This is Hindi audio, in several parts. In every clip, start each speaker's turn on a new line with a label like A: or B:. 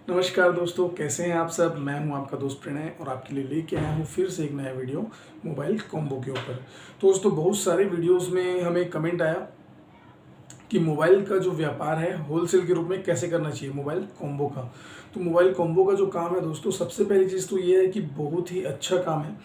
A: नमस्कार दोस्तों, कैसे हैं आप सब। मैं हूं आपका दोस्त प्रणय और आपके लिए लेके आया हूं फिर से एक नया वीडियो मोबाइल कॉम्बो के ऊपर। तो दोस्तों, बहुत सारे वीडियोस में हमें कमेंट आया कि मोबाइल का जो व्यापार है होलसेल के रूप में कैसे करना चाहिए मोबाइल कॉम्बो का। तो मोबाइल कॉम्बो का जो काम है दोस्तों, सबसे पहली चीज़ तो ये है कि बहुत ही अच्छा काम है,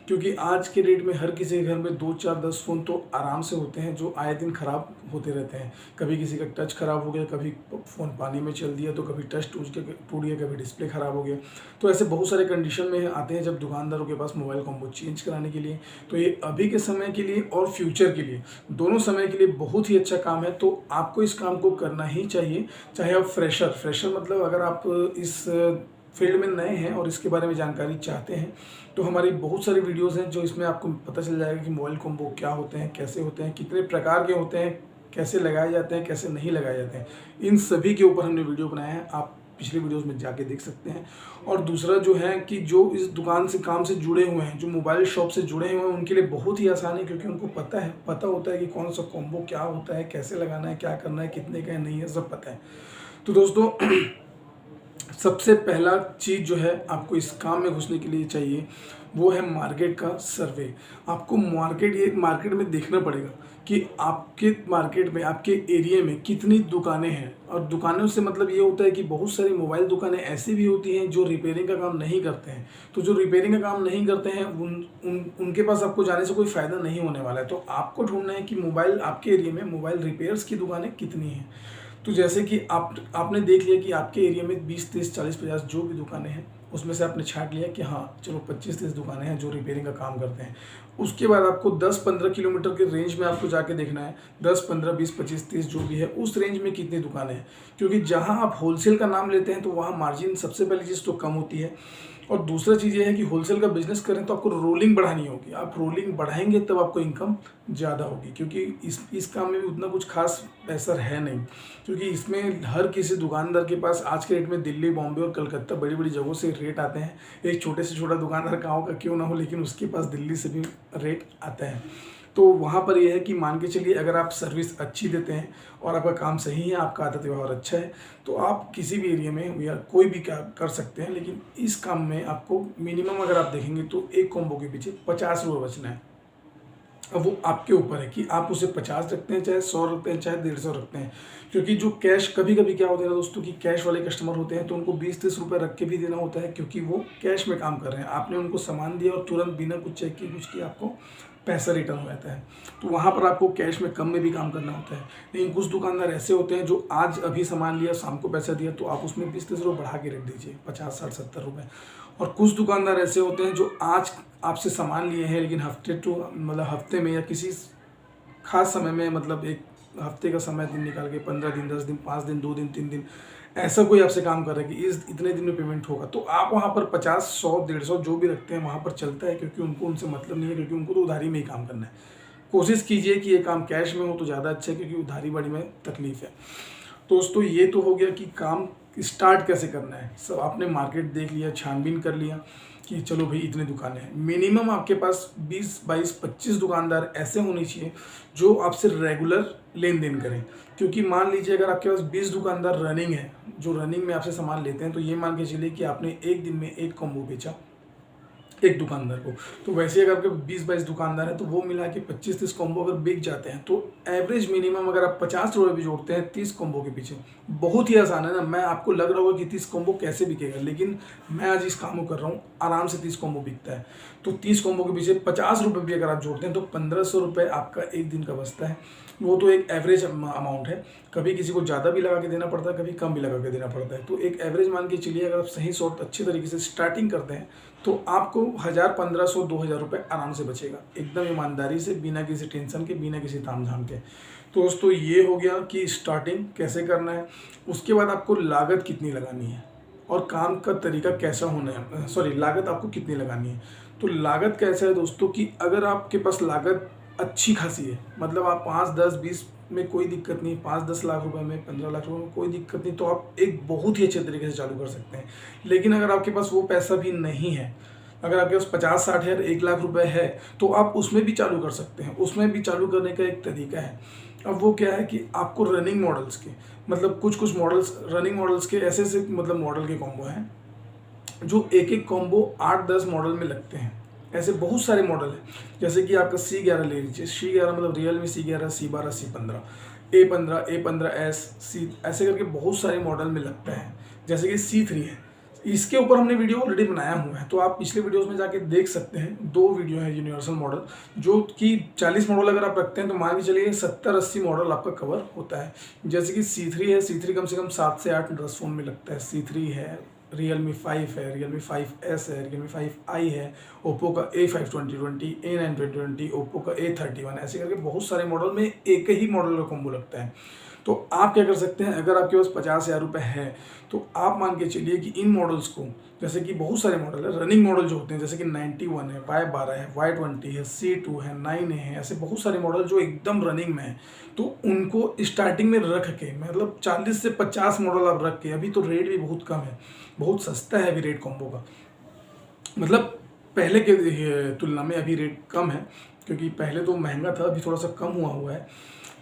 A: क्योंकि आज के डेट में हर किसी के घर में 2 4 10 फ़ोन तो आराम से होते हैं जो आए दिन ख़राब होते रहते हैं। कभी किसी का टच ख़राब हो गया, कभी फ़ोन पानी में चल दिया, तो कभी टच टूट गया, कभी डिस्प्ले ख़राब हो गया। तो ऐसे बहुत सारे कंडीशन में आते हैं जब दुकानदारों के पास मोबाइल कॉम्बो चेंज कराने के लिए। तो ये अभी के समय के लिए और फ्यूचर के लिए, दोनों समय के लिए बहुत ही अच्छा काम है। तो आपको इस काम को करना ही चाहिए, चाहे आप फ्रेशर मतलब अगर आप इस फील्ड में नए हैं और इसके बारे में जानकारी चाहते हैं, तो हमारी बहुत सारी वीडियोस हैं जो इसमें आपको पता चल जाएगा कि मोबाइल कॉम्बो क्या होते हैं, कैसे होते हैं, कितने प्रकार के होते हैं, कैसे लगाए जाते हैं, कैसे नहीं लगाए जाते हैं। इन सभी के ऊपर हमने वीडियो बनाया है, आप पिछले वीडियोस में जाके देख सकते हैं। और दूसरा जो है कि जो इस दुकान से काम से जुड़े हुए हैं, जो मोबाइल शॉप से जुड़े हुए हैं, उनके लिए बहुत ही आसान है, क्योंकि उनको पता होता है कि कौन सा कॉम्बो क्या होता है, कैसे लगाना है, क्या करना है, कितने का है, नहीं है, सब पता है। तो दोस्तों सबसे पहला चीज़ जो है आपको इस काम में घुसने के लिए चाहिए, वो है मार्केट का सर्वे। आपको मार्केट में देखना पड़ेगा कि आपके मार्केट में, आपके एरिया में कितनी दुकानें हैं। और दुकानों से मतलब ये होता है कि बहुत सारी मोबाइल दुकानें ऐसी भी होती हैं जो रिपेयरिंग का काम नहीं करते हैं। तो जो रिपेयरिंग का काम नहीं करते हैं उनके पास आपको जाने से कोई फ़ायदा नहीं होने वाला है। तो आपको ढूंढना है कि मोबाइल आपके एरिया में मोबाइल रिपेयर्स की दुकानें कितनी हैं। तो जैसे कि आपने देख लिया कि आपके एरिया में 20 30 40 50 जो भी दुकानें हैं, उसमें से आपने छांट लिया कि हाँ चलो 25 30 दुकानें हैं जो रिपेयरिंग का काम करते हैं। उसके बाद आपको 10 15 किलोमीटर के रेंज में आपको जाके देखना है, 10 15 20 25 30 जो भी है उस रेंज में कितनी दुकानें हैं। क्योंकि जहाँ आप होलसेल का नाम लेते हैं तो वहाँ मार्जिन सबसे पहली चीज़ तो कम होती है। और दूसरा चीज़ ये है कि होलसेल का बिजनेस करें तो आपको रोलिंग बढ़ानी होगी। आप रोलिंग बढ़ाएंगे तब आपको इनकम ज़्यादा होगी, क्योंकि इस काम में भी उतना कुछ खास पैसा है नहीं। क्योंकि इसमें हर किसी दुकानदार के पास आज के रेट में दिल्ली, बॉम्बे और कलकत्ता बड़ी बड़ी जगहों से रेट आते हैं। एक छोटे से छोटा दुकानदार गाँव का क्यों ना हो, लेकिन उसके पास दिल्ली से भी रेट आता है। तो वहाँ पर यह है कि मान के चलिए, अगर आप सर्विस अच्छी देते हैं और आपका काम सही है, आपका आदत व्यवहार अच्छा है, तो आप किसी भी एरिया में या कोई भी काम कर सकते हैं। लेकिन इस काम में आपको मिनिमम अगर आप देखेंगे तो एक कॉम्बो के पीछे 50 रुपये बचना है। अब वो आपके ऊपर है कि आप उसे 50 रखते हैं, चाहे 100 रखते हैं, चाहे 150 रखते हैं। क्योंकि जो कैश, कभी कभी क्या होता है दोस्तों कि कैश वाले कस्टमर होते हैं तो उनको 20 30 रुपये रख के भी देना होता है, क्योंकि वो कैश में काम कर रहे हैं। आपने उनको सामान दिया और तुरंत बिना कुछ चेक किए कुछ किया आपको पैसा रिटर्न हो जाता है। तो वहाँ पर आपको कैश में कम में भी काम करना होता है। लेकिन कुछ दुकानदार ऐसे होते हैं जो आज अभी सामान लिया, शाम को पैसा दिया, तो आप उसमें 20 30 रुपये बढ़ा के रख दीजिए, 50 60 70 रुपये। और कुछ दुकानदार ऐसे होते हैं जो आज आपसे सामान लिए हैं, लेकिन हफ्ते में या किसी खास समय में, मतलब एक हफ्ते का समय दिन निकाल के 15 दिन, 10 दिन, 5 दिन, 2 दिन, 3 दिन, ऐसा कोई आपसे काम कर रहा है कि इस इतने दिन में पेमेंट होगा, तो आप वहाँ पर 50 100 150 जो भी रखते हैं वहाँ पर चलता है। क्योंकि उनको उनसे मतलब नहीं है, क्योंकि उनको तो उधारी में ही काम करना है। कोशिश कीजिए कि ये काम कैश में हो तो ज़्यादा अच्छा है, क्योंकि उधारी बाड़ी में तकलीफ है। दोस्तों, ये तो हो गया कि काम स्टार्ट कैसे करना है। सब आपने मार्केट देख लिया, छानबीन कर लिया कि चलो भाई इतने दुकानें हैं। मिनिमम आपके पास 20 22 25 दुकानदार ऐसे होने चाहिए जो आपसे रेगुलर लेन देन करें। क्योंकि मान लीजिए अगर आपके पास 20 दुकानदार रनिंग है, जो रनिंग में आपसे सामान लेते हैं, तो ये मान के चलिए कि आपने एक दिन में एक कॉम्बो बेचा एक दुकानदार को। तो वैसे अगर आपके 20 22 दुकानदार है तो वो मिला के 25 30 कॉम्बो अगर बिक जाते हैं, तो एवरेज मिनिमम अगर आप 50 रुपये भी जोड़ते हैं 30 कॉम्बो के पीछे, बहुत ही आसान है ना। मैं आपको लग रहा होगा कि 30 कॉम्बो कैसे बिकेगा, लेकिन मैं आज इस काम को कर रहा हूँ, आराम से 30 कॉम्बो बिकता है। तो 30 कॉम्बो के पीछे 50 रुपये भी अगर आप जोड़ते हैं तो 1500 रुपये आपका एक दिन का बचता है। वो तो एक एवरेज अमाउंट है। कभी किसी को ज़्यादा भी लगा के देना पड़ता है, कभी कम भी लगा के देना पड़ता है। तो एक एवरेज मान के चलिए, अगर आप सही शॉर्ट अच्छे तरीके से स्टार्टिंग करते हैं तो आपको 1000 1500 2000 रुपये आराम से बचेगा, एकदम ईमानदारी से, बिना किसी टेंशन के, बिना किसी तामझाम के। तो दोस्तों, ये हो गया कि स्टार्टिंग कैसे करना है। उसके बाद आपको लागत कितनी लगानी है और काम का तरीका कैसा होना है, लागत आपको कितनी लगानी है। तो लागत कैसा है दोस्तों कि अगर आपके पास लागत अच्छी खासी है, मतलब आप 5 10 20 में कोई दिक्कत नहीं, 5-10 लाख रुपए में, 15 लाख रुपए में कोई दिक्कत नहीं, तो आप एक बहुत ही अच्छे तरीके से चालू कर सकते हैं। लेकिन अगर आपके पास वो पैसा भी नहीं है, अगर आपके पास 50-60 हज़ार 1 लाख रुपए है, तो आप उसमें भी चालू कर सकते हैं। उसमें भी चालू करने का एक तरीका है। अब वो क्या है कि आपको रनिंग मॉडल्स के, मतलब कुछ कुछ मॉडल्स, रनिंग मॉडल्स के ऐसे ऐसे मतलब मॉडल के कॉम्बो हैं जो एक एक कॉम्बो 8-10 मॉडल में लगते हैं। ऐसे बहुत सारे मॉडल हैं, जैसे कि आपका C11 ले लीजिए, C11 मतलब Realme C11, C12, C15, A15, A15s, सी, ऐसे करके बहुत सारे मॉडल में लगता है। जैसे कि C3 है, इसके ऊपर हमने वीडियो ऑलरेडी बनाया हुआ है, तो आप पिछले वीडियोस में जाके देख सकते हैं। 2 वीडियो है यूनिवर्सल मॉडल, जो कि 40 मॉडल अगर आप रखते हैं तो मान के चलिए 70-80 मॉडल आपका कवर होता है। जैसे कि C3 है, C3 कम से कम 7 से 8-10 फोन में लगता है। C3 है, Realme 5 है, Realme 5s है, Realme 5i है, Oppo का A5 2020, A9 2020, Oppo का A31, ऐसे करके बहुत सारे मॉडल में एक ही मॉडल का कॉम्बो लगता है। तो आप क्या कर सकते हैं, अगर आपके पास 50,000 रुपये है तो आप मान के चलिए कि इन मॉडल्स को, जैसे कि बहुत सारे मॉडल है, रनिंग मॉडल जो होते हैं, जैसे कि 91 है, Y12 है, Y20 है, C2 है, 9A है, ऐसे बहुत सारे मॉडल जो एकदम रनिंग में है, तो उनको स्टार्टिंग में रख के, मतलब 40 से 50 मॉडल आप रख के, अभी तो रेट भी बहुत कम है, बहुत सस्ता है अभी रेट कॉम्बो का, मतलब पहले के तुलना में अभी रेट कम है, क्योंकि पहले तो महंगा था, अभी थोड़ा सा कम हुआ है।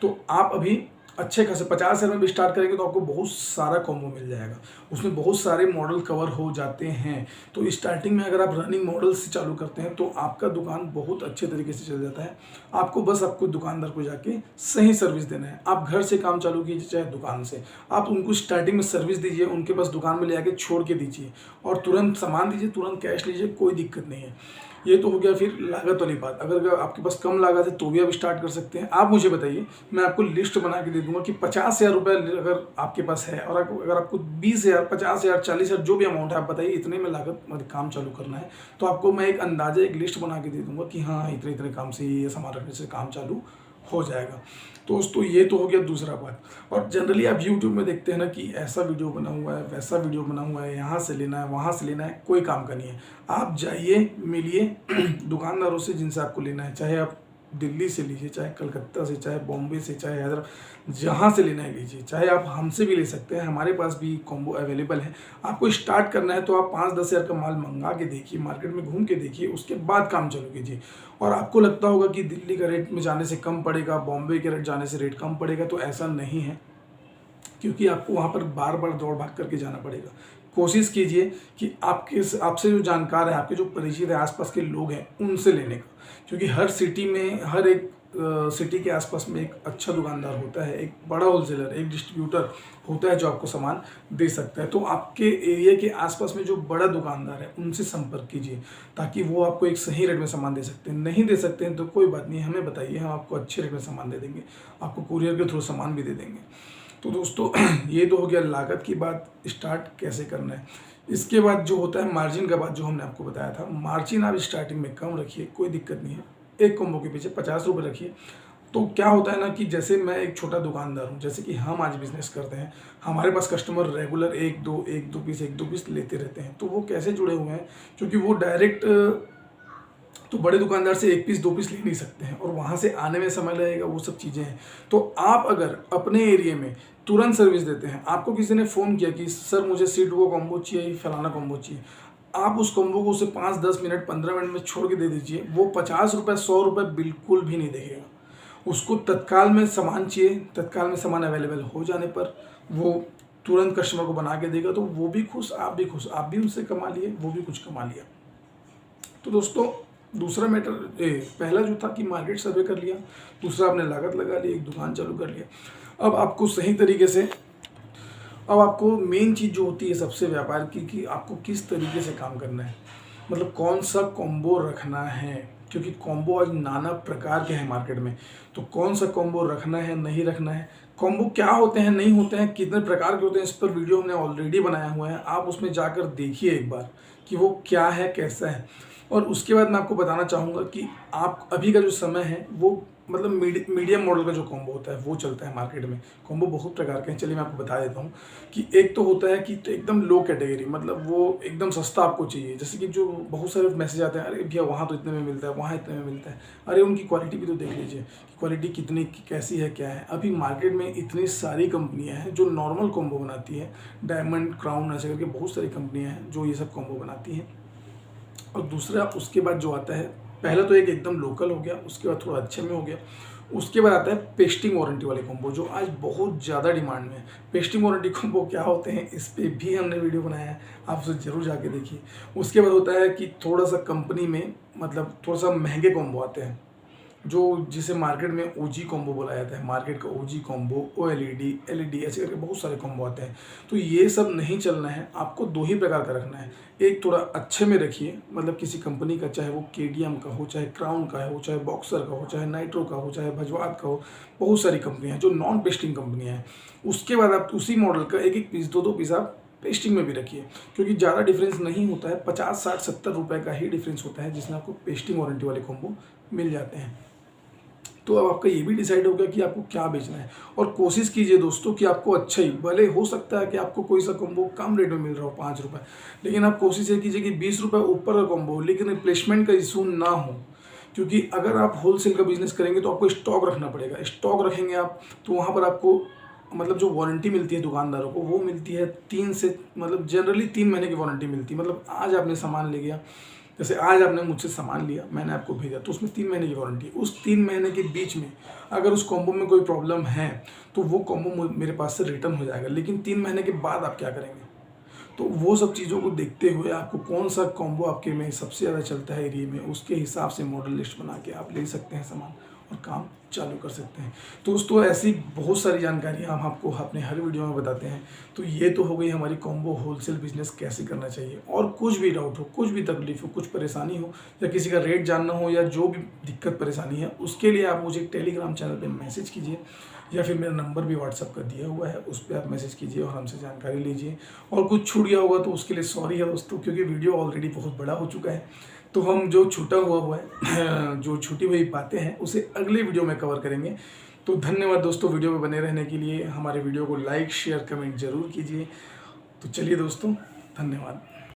A: तो आप अभी अच्छे खासे 50,000 में भी स्टार्ट करेंगे तो आपको बहुत सारा कॉम्बो मिल जाएगा, उसमें बहुत सारे मॉडल कवर हो जाते हैं। तो स्टार्टिंग में अगर आप रनिंग मॉडल से चालू करते हैं तो आपका दुकान बहुत अच्छे तरीके से चल जाता है। आपको दुकानदार को जाके सही सर्विस देना है। आप घर से काम चालू कीजिए चाहे दुकान से, आप उनको स्टार्टिंग में सर्विस दीजिए, उनके पास दुकान में ले आके छोड़ के दीजिए और तुरंत सामान दीजिए, तुरंत कैश लीजिए, कोई दिक्कत नहीं है। ये तो हो गया फिर लागत वाली बात। अगर आपके पास कम लागत है तो भी आप स्टार्ट कर सकते हैं। आप मुझे बताइए, मैं आपको लिस्ट बना के दे दूंगा कि 50,000 रुपये अगर आपके पास है, और अगर आपको 20,000, 50,000, 40,000 जो भी अमाउंट है, आप बताइए इतने में लागत मतलब काम चालू करना है, तो आपको मैं एक अंदाजा, एक लिस्ट बना के दे दूंगा कि हाँ इतने इतने काम से, ये सामान रखने से काम चालू हो जाएगा। तो दोस्तों ये तो हो गया दूसरा बात। और जनरली आप YouTube में देखते हैं ना कि ऐसा वीडियो बना हुआ है, वैसा वीडियो बना हुआ है, यहाँ से लेना है, वहाँ से लेना है, कोई काम का नहीं है। आप जाइए, मिलिए दुकानदारों से जिनसे आपको लेना है, चाहे आप दिल्ली से लीजिए, चाहे कलकत्ता से, चाहे बॉम्बे से, चाहे हैदराबाद, जहाँ से लेना है लीजिए, चाहे आप हमसे भी ले सकते हैं, हमारे पास भी कॉम्बो अवेलेबल है। आपको स्टार्ट करना है तो आप 5-10 हज़ार का माल मंगा के देखिए, मार्केट में घूम के देखिए, उसके बाद काम चालू कीजिए। और आपको लगता होगा कि दिल्ली का रेट में जाने से कम पड़ेगा, बॉम्बे के रेट जाने से रेट कम पड़ेगा, तो ऐसा नहीं है, क्योंकि आपको वहाँ पर बार बार दौड़ भाग करके जाना पड़ेगा। कोशिश कीजिए कि आपसे जो जानकार है, आपके जो परिचित है, आसपास के लोग हैं, उनसे लेने का, क्योंकि हर सिटी में, हर एक सिटी के आसपास में एक अच्छा दुकानदार होता है, एक बड़ा होलसेलर, एक डिस्ट्रीब्यूटर होता है जो आपको सामान दे सकता है। तो आपके एरिया के आसपास में जो बड़ा दुकानदार है उनसे संपर्क कीजिए, ताकि वो आपको एक सही रेट में सामान दे सकते हैं। नहीं दे सकते हैं तो कोई बात नहीं, हमें बताइए, हम आपको अच्छे रेट में सामान दे देंगे, आपको कुरियर के थ्रू सामान भी दे देंगे। तो दोस्तों ये तो हो गया लागत की बात, स्टार्ट कैसे करना है। इसके बाद जो होता है मार्जिन का बात, जो हमने आपको बताया था, मार्जिन आप स्टार्टिंग में कम रखिए, कोई दिक्कत नहीं है। एक कॉम्बो के पीछे 50 रुपये रखिए। तो क्या होता है ना कि जैसे मैं एक छोटा दुकानदार हूँ, जैसे कि हम आज बिजनेस करते हैं, हमारे पास कस्टमर रेगुलर एक दो पीस लेते रहते हैं। तो वो कैसे जुड़े हुए हैं, क्योंकि वो डायरेक्ट तो बड़े दुकानदार से 1 पीस 2 पीस ले नहीं सकते हैं, और वहाँ से आने में समय लगेगा, वो सब चीज़ें हैं। तो आप अगर अपने एरिया में तुरंत सर्विस देते हैं, आपको किसी ने फ़ोन किया कि सर मुझे C2 कॉम्बो चाहिए, फलाना कॉम्बो चाहिए, आप उस कॉम्बो को उसे 5-10 मिनट 15 मिनट में छोड़ के दे दीजिए, वो 50 रुपये 100 रुपये बिल्कुल भी नहीं देखेगा। उसको तत्काल में सामान चाहिए, तत्काल में सामान अवेलेबल हो जाने पर वो तुरंत कस्टमर को बना के देगा, तो वो भी खुश, आप भी खुश, आप भी उनसे कमा लिए, वो भी कुछ कमा लिया। तो दोस्तों दूसरा मैटर, पहला जो था कि मार्केट सर्वे कर लिया, दूसरा आपने लागत लगा ली, एक दुकान चालू कर लिया। अब आपको सही तरीके से, अब आपको मेन चीज़ जो होती है सबसे व्यापार की, कि आपको किस तरीके से काम करना है, मतलब कौन सा कॉम्बो रखना है, क्योंकि कॉम्बो आज नाना प्रकार के हैं मार्केट में। तो कौन सा कॉम्बो रखना है, नहीं रखना है, कॉम्बो क्या होते हैं, नहीं होते हैं, कितने प्रकार के होते हैं, इस पर वीडियो हमने ऑलरेडी बनाया हुआ है। आप उसमें जाकर देखिए एक बार कि वो क्या है, कैसा है। और उसके बाद मैं आपको बताना चाहूँगा कि आप अभी का जो समय है वो मतलब मीडियम मॉडल का जो कॉम्बो होता है वो चलता है मार्केट में। कॉम्बो बहुत प्रकार के हैं, चलिए मैं आपको बता देता हूँ कि एक तो होता है कि तो एकदम लो कैटेगरी, मतलब वो एकदम सस्ता आपको चाहिए, जैसे कि जो बहुत सारे मैसेज आते हैं, अरे भैया वहाँ तो इतने में मिलता है, वहाँ इतने में मिलता है, अरे उनकी क्वालिटी भी तो देख लीजिए कि क्वालिटी कितनी कैसी है, क्या है। अभी मार्केट में इतनी सारी कंपनियाँ हैं जो नॉर्मल कॉम्बो बनाती है, डायमंड, क्राउन, ऐसे करके बहुत सारी कंपनियाँ हैं जो ये सब कॉम्बो बनाती हैं। और दूसरा उसके बाद जो आता है, पहला तो एक एकदम लोकल हो गया, उसके बाद थोड़ा अच्छे में हो गया, उसके बाद आता है पेस्टिंग वारंटी वाले कॉम्बो, जो आज बहुत ज़्यादा डिमांड में है। पेस्टिंग वारंटी कॉम्बो क्या होते हैं, इस पे भी हमने वीडियो बनाया है, आप उसे जरूर जाके देखिए। उसके बाद होता है कि थोड़ा सा कंपनी में मतलब थोड़ा सा महंगे कॉम्बो आते हैं, जो जिसे मार्केट में ओजी कॉम्बो बोला जाता है। मार्केट का ओजी कॉम्बो, OLED, LED ऐसे करके बहुत सारे कॉम्बो आते हैं। तो ये सब नहीं चलना है, आपको दो ही प्रकार का रखना है। एक थोड़ा अच्छे में रखिए, मतलब किसी कंपनी का, चाहे वो KDM का हो, चाहे क्राउन का हो, चाहे बॉक्सर का हो, चाहे नाइट्रो का हो, चाहे भजवात का हो। बहुत सारी कंपनियाँ हैं जो नॉन पेस्टिंग कंपनियाँ हैं। उसके बाद आप उसी मॉडल का एक एक पीस, दो दो पीस आप पेस्टिंग में भी रखिए, क्योंकि ज़्यादा डिफरेंस नहीं होता है। 50, 60, 70 रुपये का ही डिफरेंस होता है, जिसमें आपको पेस्टिंग वारंटी वाले कॉम्बो मिल जाते हैं। तो अब आपका ये भी डिसाइड हो गया कि आपको क्या बेचना है। और कोशिश कीजिए दोस्तों कि आपको अच्छा ही, भले हो सकता है कि आपको कोई सा कॉम्बो कम रेट में मिल रहा हो 5 रुपये, लेकिन आप कोशिश ये कीजिए कि 20 रुपये ऊपर का कॉम्बो हो, लेकिन रिप्लेसमेंट का इशू ना हो। क्योंकि अगर आप होलसेल का बिजनेस करेंगे तो आपको स्टॉक रखना पड़ेगा। स्टॉक रखेंगे आप तो वहाँ पर आपको मतलब जो वारंटी मिलती है दुकानदारों को, वो मिलती है 3 से मतलब जनरली 3 महीने की वारंटी मिलती है। मतलब आज आपने सामान ले गया, जैसे आज आपने मुझसे सामान लिया, मैंने आपको भेजा, तो उसमें 3 महीने की वारंटी है। उस 3 महीने के बीच में अगर उस कॉम्बो में कोई प्रॉब्लम है तो वो कॉम्बो मेरे पास से रिटर्न हो जाएगा। लेकिन 3 महीने के बाद आप क्या करेंगे? तो वो सब चीज़ों को देखते हुए आपको कौन सा कॉम्बो आपके में सबसे ज़्यादा चलता है एरिया में, उसके हिसाब से मॉडल लिस्ट बना के आप ले सकते हैं सामान और काम चालू कर सकते हैं। तो दोस्तों ऐसी बहुत सारी जानकारी हम आपको अपने हर वीडियो में बताते हैं। तो ये तो हो गई हमारी कॉम्बो होलसेल बिजनेस कैसे करना चाहिए। और कुछ भी डाउट हो, कुछ भी तकलीफ हो, कुछ परेशानी हो, या किसी का रेट जानना हो, या जो भी दिक्कत परेशानी है, उसके लिए आप मुझे टेलीग्राम चैनल पर मैसेज कीजिए, या फिर मेरा नंबर भी व्हाट्सअप का दिया हुआ है, उस पर आप मैसेज कीजिए और हमसे जानकारी लीजिए। और कुछ छूट गया होगा तो उसके लिए सॉरी है दोस्तों, क्योंकि वीडियो ऑलरेडी बहुत बड़ा हो चुका है। तो हम जो छूटा हुआ है जो छूटी हुई बातें हैं उसे अगले वीडियो में कवर करेंगे। तो धन्यवाद दोस्तों वीडियो में बने रहने के लिए। हमारे वीडियो को लाइक, शेयर, कमेंट जरूर कीजिए। तो चलिए दोस्तों, धन्यवाद।